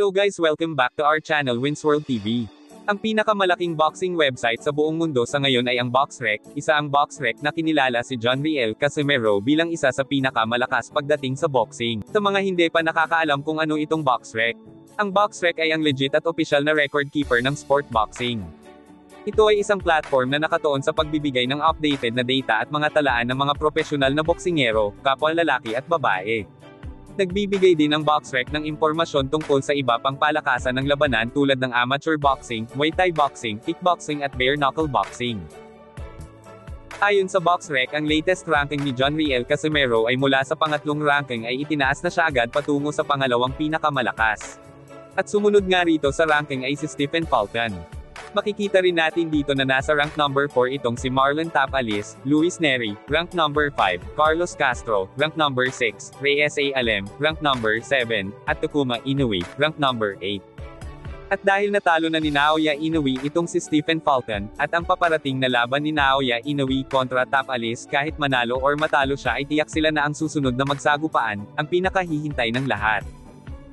Hello guys, welcome back to our channel Winsworld TV. Ang pinakamalaking boxing website sa buong mundo sa ngayon ay ang BoxRec, isa ang BoxRec na kinilala si John Riel Casimero bilang isa sa pinakamalakas pagdating sa boxing. Sa mga hindi pa nakakaalam kung ano itong BoxRec, ang BoxRec ay ang legit at opisyal na record keeper ng sport boxing. Ito ay isang platform na nakatuon sa pagbibigay ng updated na data at mga talaan ng mga profesional na boksingero, kapwa lalaki at babae. Nagbibigay din ang BoxRec ng impormasyon tungkol sa iba pang palakasan ng labanan tulad ng amateur boxing, Muay Thai boxing, kickboxing at bare knuckle boxing. Ayon sa BoxRec, ang latest ranking ni John Riel Casimero ay mula sa pangatlong ranking ay itinaas na siya agad patungo sa pangalawang pinakamalakas. At sumunod nga rito sa ranking ay si Stephen Fulton. Makikita rin natin dito na nasa rank number 4 itong si Marlon Tapalis, Luis Neri, rank number 5, Carlos Castro, rank number 6, Reyes A. Alem, rank number 7, at Takuma Inoue, rank number 8. At dahil natalo na ni Naoya Inoue itong si Stephen Fulton, at ang paparating na laban ni Naoya Inoue kontra Tapalis kahit manalo or matalo siya ay tiyak sila na ang susunod na magsagupaan, ang pinakahihintay ng lahat.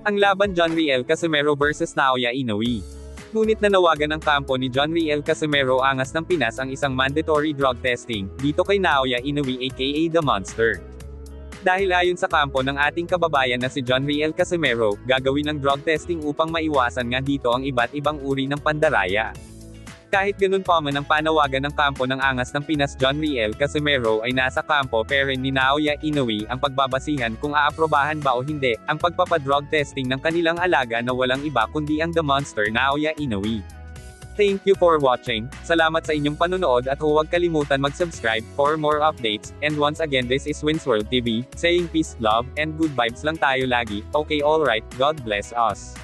Ang laban John Riel Casimero versus Naoya Inoue. Ngunit nanawagan ng kampo ni John Riel Casimero angas ng Pinas ang isang mandatory drug testing, dito kay Naoya Inoue aka The Monster. Dahil ayon sa kampo ng ating kababayan na si John Riel Casimero, gagawin ng drug testing upang maiwasan nga dito ang iba't ibang uri ng pandaraya. Kahit ganun pa man ang panawagan ng kampo ng angas ng Pinas John Riel Casimero ay nasa kampo pero ni Naoya Inoue ang pagbabasihan kung aaprobahan ba o hindi, ang pagpapadrug testing ng kanilang alaga na walang iba kundi ang The Monster Naoya Inoue. Thank you for watching, salamat sa inyong panonood at huwag kalimutan mag-subscribe for more updates, and once again this is Winsworld TV, saying peace, love, and good vibes lang tayo lagi, okay alright, God bless us.